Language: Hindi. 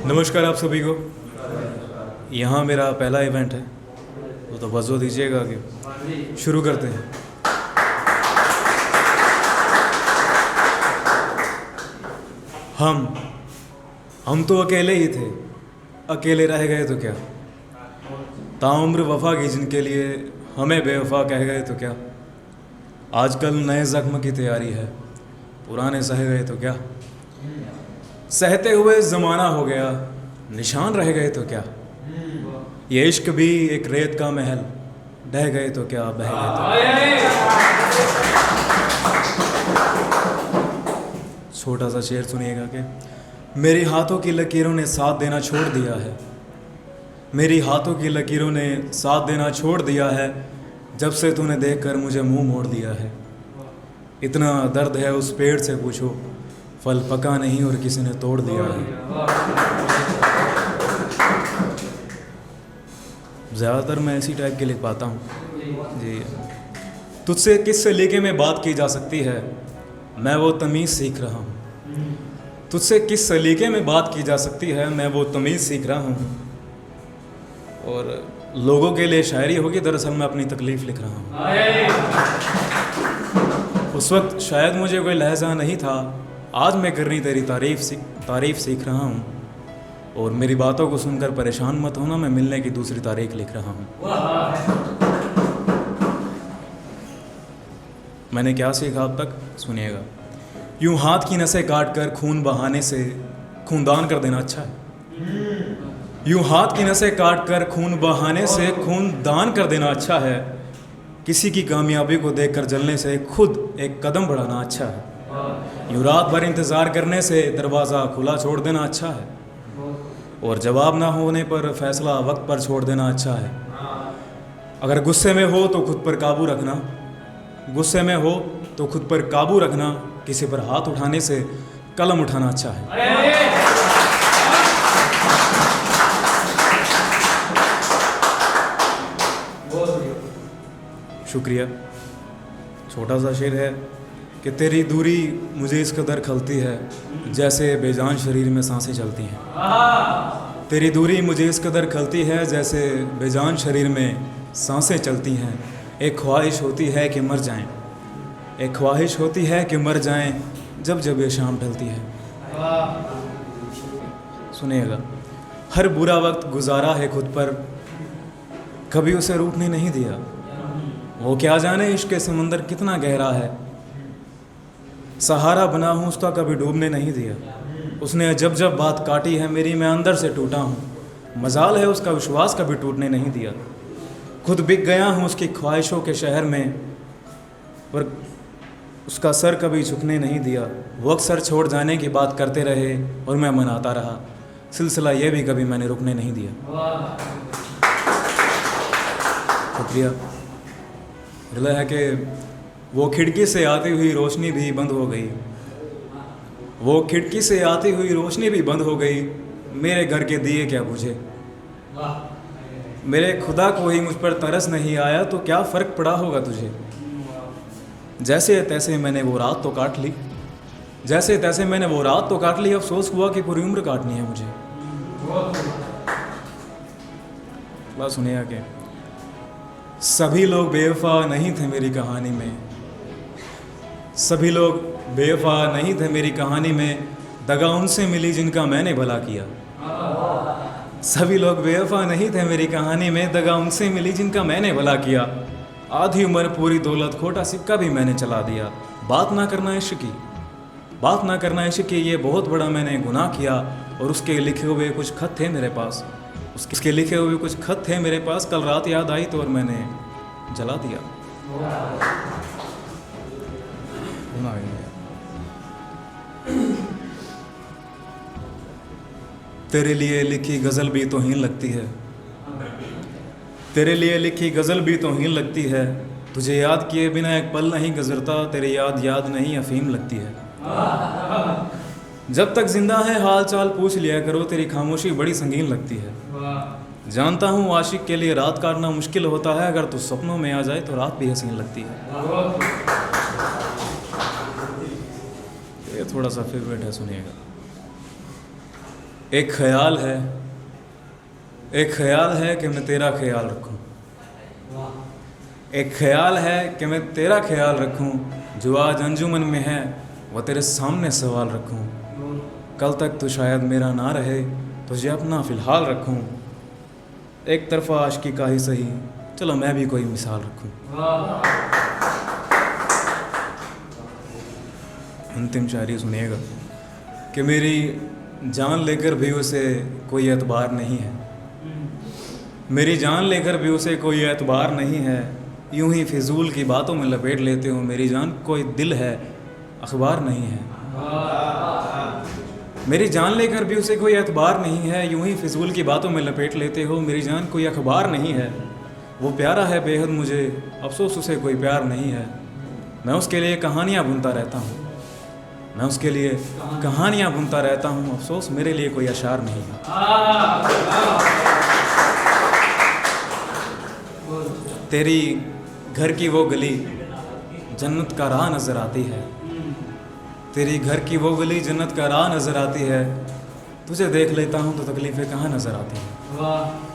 नमस्कार आप सभी को। यहाँ मेरा पहला इवेंट है तो तवज्जो दीजिएगा कि शुरू करते हैं। हम तो अकेले ही थे, अकेले रह गए तो क्या। ताउम्र वफा की जिनके लिए हमें बेवफा कह गए तो क्या। आजकल नए ज़ख्म की तैयारी है, पुराने सह गए तो क्या। सहते हुए ज़माना हो गया, निशान रह गए तो क्या। ये इश्क भी एक रेत का महल, ढह गए तो क्या, बह गए तो। छोटा सा शेर सुनिएगा कि मेरी हाथों की लकीरों ने साथ देना छोड़ दिया है। मेरी हाथों की लकीरों ने साथ देना छोड़ दिया है, जब से तूने देखकर मुझे मुंह मोड़ दिया है। इतना दर्द है उस पेड़ से पूछो, फल पका नहीं और किसी ने तोड़ दिया है। ज़्यादातर मैं इसी टाइप के लिख पाता हूँ जी। तुझसे किस सलीके में बात की जा सकती है, मैं वो तमीज़ सीख रहा हूँ। तुझसे किस सलीके में बात की जा सकती है, मैं वो तमीज़ सीख रहा हूँ। और लोगों के लिए शायरी होगी, दरअसल मैं अपनी तकलीफ़ लिख रहा हूँ। उस वक्त शायद मुझे कोई लहजा नहीं था, आज मैं करनी तेरी तारीफ़ सीख रहा हूँ। और मेरी बातों को सुनकर परेशान मत होना, मैं मिलने की दूसरी तारीख लिख रहा हूँ। मैंने क्या सीखा अब तक सुनिएगा। यूँ हाथ की नसें काट कर खून बहाने से खूनदान कर देना अच्छा है। यूँ हाथ की नसें काट कर खून बहाने से खून दान कर देना अच्छा है। किसी की कामयाबी को देखकर जलने से खुद एक कदम बढ़ाना अच्छा है। यूँ रात भर इंतज़ार करने से दरवाज़ा खुला छोड़ देना अच्छा है। और जवाब ना होने पर फैसला वक्त पर छोड़ देना अच्छा है। अगर गुस्से में हो तो खुद पर काबू रखना, गुस्से में हो तो खुद पर काबू रखना। किसी पर हाथ उठाने से कलम उठाना अच्छा है। शुक्रिया। छोटा सा शेर है कि तेरी दूरी मुझे इस कदर खलती है, जैसे बेजान शरीर में सांसें चलती हैं। तेरी दूरी मुझे इस कदर खलती है, जैसे बेजान शरीर में सांसें चलती हैं। एक ख्वाहिश होती है कि मर जाएं, एक ख्वाहिश होती है कि मर जाएं, जब जब ये शाम ढलती है। सुनिएगा। हर बुरा वक्त गुजारा है खुद पर, कभी उसे रूठने नहीं दिया। वो क्या जाने इश्क के समंदर कितना गहरा है, सहारा बना हूँ उसका कभी डूबने नहीं दिया। उसने जब जब बात काटी है मेरी, मैं अंदर से टूटा हूँ। मजाल है उसका विश्वास कभी टूटने नहीं दिया। खुद बिक गया हूँ उसकी ख्वाहिशों के शहर में, पर उसका सर कभी झुकने नहीं दिया। वो अक्सर छोड़ जाने की बात करते रहे और मैं मनाता रहा। सिलसिला ये भी कभी मैंने रुकने नहीं दिया। शुक्रिया। रिला है कि वो खिड़की से आती हुई रोशनी भी बंद हो गई। वो खिड़की से आती हुई रोशनी भी बंद हो गई। मेरे घर के दिए क्या बुझे। मेरे खुदा को ही मुझ पर तरस नहीं आया, तो क्या फ़र्क पड़ा होगा तुझे। जैसे तैसे मैंने वो रात तो काट ली, जैसे तैसे मैंने वो रात तो काट ली। अफसोस हुआ कि पूरी उम्र काटनी है मुझे। बात सुनिए कि सभी लोग बेवफा नहीं थे मेरी कहानी में। सभी लोग बेवफा नहीं थे मेरी कहानी में, दगा उनसे मिली जिनका मैंने भला किया। सभी लोग बेवफा नहीं थे मेरी कहानी में, दगा उनसे मिली जिनका मैंने भला किया। आधी उम्र पूरी दौलत खोटा सिक्का भी मैंने चला दिया। बात ना करना इश्क की, बात ना करना इश्क की, ये बहुत बड़ा मैंने गुनाह किया। और उसके लिखे हुए कुछ खत थे मेरे पास, उसके लिखे हुए कुछ खत थे मेरे पास। कल रात याद आई तो और मैंने जला दिया। तेरे लिए लिखी गज़ल भी तौहीन लगती है, तेरे लिए लिखी गज़ल भी तौहीन लगती है। तुझे याद किए बिना एक पल नहीं गुजरता, तेरी याद याद नहीं अफीम लगती है। जब तक जिंदा है हाल चाल पूछ लिया करो, तेरी खामोशी बड़ी संगीन लगती है। जानता हूँ आशिक के लिए रात काटना मुश्किल होता है, अगर तू सपनों में आ जाए तो रात भी हसीन लगती है। ये थोड़ा सा फेवरेट है, सुनिएगा। एक ख्याल है कि मैं तेरा ख्याल रखूं। एक ख्याल है कि मैं तेरा ख्याल रखूं, जो आज अंजुमन में है वह तेरे सामने सवाल रखूं। कल तक तो शायद मेरा ना रहे, तुझे अपना फ़िलहाल रखूं। एक तरफा आशिकी का ही सही, चलो मैं भी कोई मिसाल रखूं। अंतिम शायरी सुनिएगा कि मेरी जान लेकर भी उसे कोई एतबार नहीं है। मेरी जान लेकर भी उसे कोई एतबार नहीं है। यूं ही फिजूल की बातों में लपेट लेते हो मेरी जान, कोई दिल है अखबार नहीं है। मेरी जान लेकर भी उसे कोई एतबार नहीं है। यूं ही फिजूल की बातों में लपेट लेते हो मेरी जान, कोई अखबार नहीं है। वो प्यारा है बेहद मुझे, अफसोस उसे कोई प्यार नहीं है। मैं उसके लिए कहानियाँ बुनता रहता हूँ, मैं उसके लिए कहानियाँ बुनता रहता हूँ, अफसोस मेरे लिए कोई अशार नहीं है। तेरी घर की वो गली जन्नत का राह नज़र आती है। तेरी घर की वो गली जन्नत का राह नज़र आती है। तुझे देख लेता हूँ तो तकलीफ़ें कहाँ नज़र आती हैं।